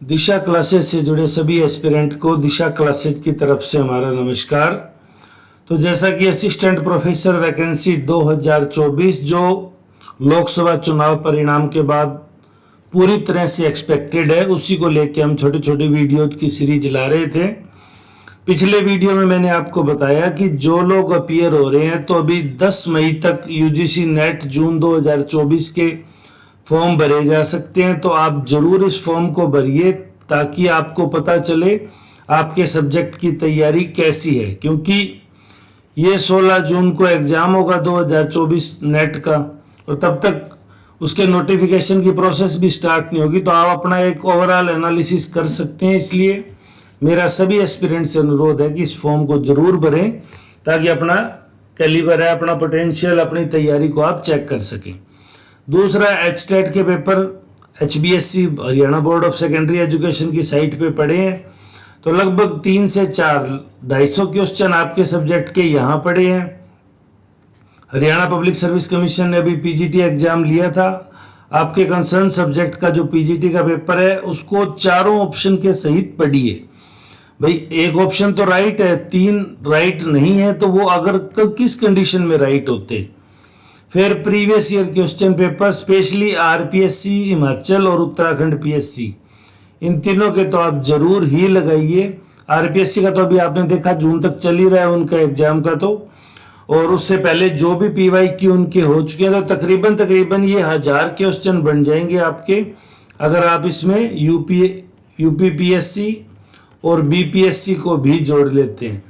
दिशा classes से जुड़े सभी एस्पिरेंट को दिशा क्लासेस की तरफ से हमारा नमस्कार। तो जैसा कि असिस्टेंट प्रोफेसर वैकेंसी 2024 जो लोकसभा चुनाव परिणाम के बाद पूरी तरह से एक्सपेक्टेड है, उसी को लेके हम छोटी छोटी वीडियो की सीरीज ला रहे थे। पिछले वीडियो में मैंने आपको बताया कि जो लोग अपीयर हो रहे हैं तो अभी 10 मई तक यूजीसी नेट जून 2024 के फॉर्म भरे जा सकते हैं। तो आप जरूर इस फॉर्म को भरिए ताकि आपको पता चले आपके सब्जेक्ट की तैयारी कैसी है, क्योंकि ये 16 जून को एग्जाम होगा 2024 नेट का और तब तक उसके नोटिफिकेशन की प्रोसेस भी स्टार्ट नहीं होगी। तो आप अपना एक ओवरऑल एनालिसिस कर सकते हैं। इसलिए मेरा सभी एस्पिरेंट से अनुरोध है कि इस फॉर्म को जरूर भरें ताकि अपना कैलिबर है, अपना पोटेंशियल, अपनी तैयारी को आप चेक कर सकें। दूसरा, HTET के paper HBSC Haryana board of secondary education की साइट पे पढ़े हैं तो लगभग 3 से 4 250 क्वेश्चन आपके सब्जेक्ट के यहाँ पढ़े हैं। हरियाणा पब्लिक सर्विस कमीशन ने अभी PGT एग्जाम लिया था। आपके कंसर्न सब्जेक्ट का जो PGT का पेपर है उसको चारों ऑप्शन के सहित पढ़िए। भाई एक ऑप्शन तो राइट है, 3 राइट नहीं है, तो वो अगर किस कंडीशन में राइट होते। फिर previous year question paper specially RPSC Himachal और उत्तराखंड PSC, इन तीनों के तो आप जरूर ही लगाइए। RPSC का तो अभी आपने देखा जून तक चल ही रहा है उनका एग्जाम का, तो और उससे पहले जो भी PYQ उनके हो चुके हैं तो तकरीबन ये 1000 क्वेश्चन बन जाएंगे आपके, अगर आप इसमें यूपी PSC और BPSC को भी जोड़ लेते हैं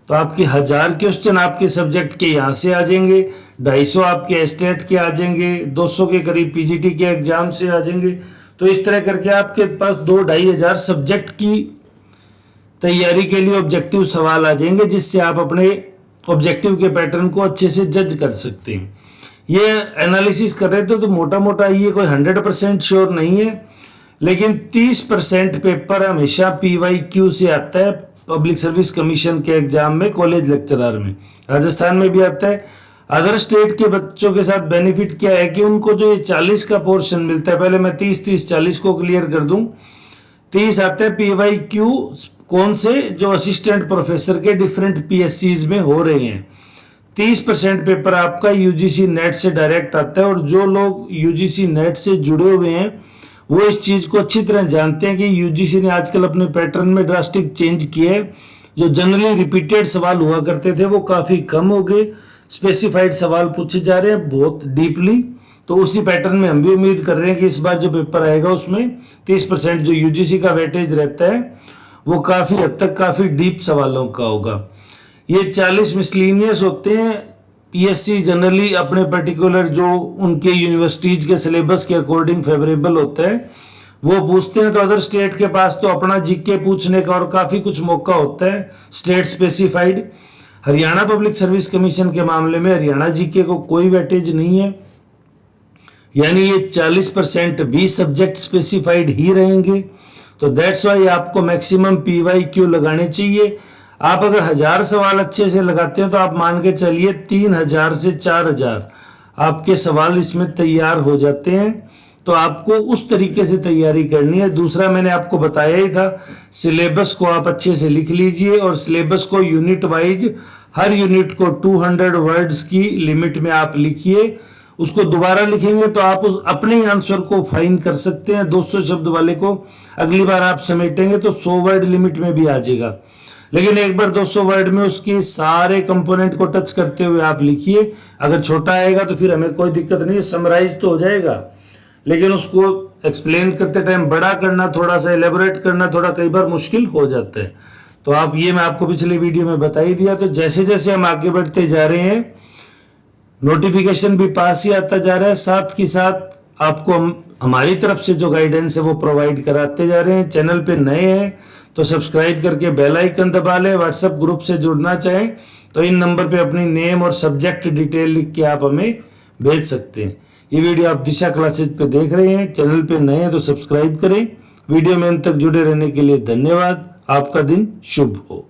तो आपके 1000 क्वेश्चन आपके सब्जेक्ट के यहाँ से आ जाएंगे, 250 आपके STET के आ जाएंगे, 200 के करीब PGT के एग्जाम से आ जाएंगे। तो इस तरह करके आपके पास 2-2,500 सब्जेक्ट की तैयारी के लिए ऑब्जेक्टिव सवाल आ जाएंगे, जिससे आप अपने ऑब्जेक्टिव के पैटर्न को अच्छे से जज कर सकते हैं। ये एनालिसिस कर रहे थे तो मोटा मोटा ये कोई 100% श्योर नहीं है, लेकिन 30% पेपर हमेशा PYQ से आता है पब्लिक सर्विस कमीशन के एग्जाम में, कॉलेज लेक्चरर में, राजस्थान में भी आता है। अदर स्टेट के बच्चों के साथ बेनिफिट क्या है कि उनको जो ये 40 का पोर्शन मिलता है, पहले मैं 30-40 को क्लियर कर दूं। 30 आता है PYQ कौन से, जो असिस्टेंट प्रोफेसर के डिफरेंट PSCs में हो रहे हैं। 30% पेपर आपका UGC नेट से डायरेक्ट आता है, और जो लोग UGC नेट से जुड़े हुए हैं वो इस चीज को अच्छी तरह जानते हैं कि UGC ने आजकल अपने पैटर्न में ड्रास्टिक चेंज किए। जो जनरली रिपीटेड सवाल हुआ करते थे वो काफी कम हो गए, स्पेसिफाइड सवाल पूछे जा रहे हैं बहुत डीपली। तो उसी पैटर्न में हम भी उम्मीद कर रहे हैं कि इस बार जो पेपर आएगा उसमें 30% जो UGC का वेटेज रहता है वो काफी हद तक काफी डीप सवालों का होगा। ये 40 मिसलिनियस होते हैं। PSC जनरली अपने पर्टिकुलर जो उनके यूनिवर्सिटीज के सिलेबस के अकॉर्डिंग फेवरेबल होता है वो पूछते हैं। तो अदर स्टेट के पास तो अपना GK पूछने का और काफी कुछ मौका होता है state specified. Haryana public service commission के मामले में हरियाणा GK को कोई वेटेज नहीं है, यानी ये 40% भी सब्जेक्ट स्पेसिफाइड ही रहेंगे। तो दैट्स वाई आपको मैक्सिमम PYQ लगाने चाहिए। आप अगर 1000 सवाल अच्छे से लगाते हैं तो आप मान के चलिए 3000 से 4000 आपके सवाल इसमें तैयार हो जाते हैं। तो आपको उस तरीके से तैयारी करनी है। दूसरा मैंने आपको बताया ही था, सिलेबस को आप अच्छे से लिख लीजिए और सिलेबस को यूनिट वाइज, हर यूनिट को 200 वर्ड्स की लिमिट में आप लिखिए। उसको दोबारा लिखेंगे तो आप उस अपने ही आंसर को फाइन कर सकते हैं। 200 शब्द वाले को अगली बार आप समेटेंगे तो 100 वर्ड लिमिट में भी आ जाएगा, लेकिन एक बार 200 वर्ड में उसके सारे कंपोनेंट को टच करते हुए आप लिखिए। अगर छोटा आएगा तो फिर हमें कोई दिक्कत नहीं है, समराइज तो हो जाएगा, लेकिन उसको एक्सप्लेन करते टाइम बड़ा करना, थोड़ा सा एलेबोरेट करना थोड़ा कई बार मुश्किल हो जाता है। तो आप ये मैं आपको पिछले वीडियो में बता ही दिया। तो जैसे जैसे हम आगे बढ़ते जा रहे हैं नोटिफिकेशन भी पास ही आता जा रहा है, साथ ही साथ आपको हमारी तरफ से जो गाइडेंस है वो प्रोवाइड कराते जा रहे हैं। चैनल पे नए हैं तो सब्सक्राइब करके बेल आइकन दबा लें। व्हाट्सएप ग्रुप से जुड़ना चाहें तो इन नंबर पे अपनी नेम और सब्जेक्ट डिटेल लिख के आप हमें भेज सकते हैं। ये वीडियो आप दिशा क्लासेज पे देख रहे हैं, चैनल पे नए हैं तो सब्सक्राइब करें। वीडियो में अंत तक जुड़े रहने के लिए धन्यवाद। आपका दिन शुभ हो।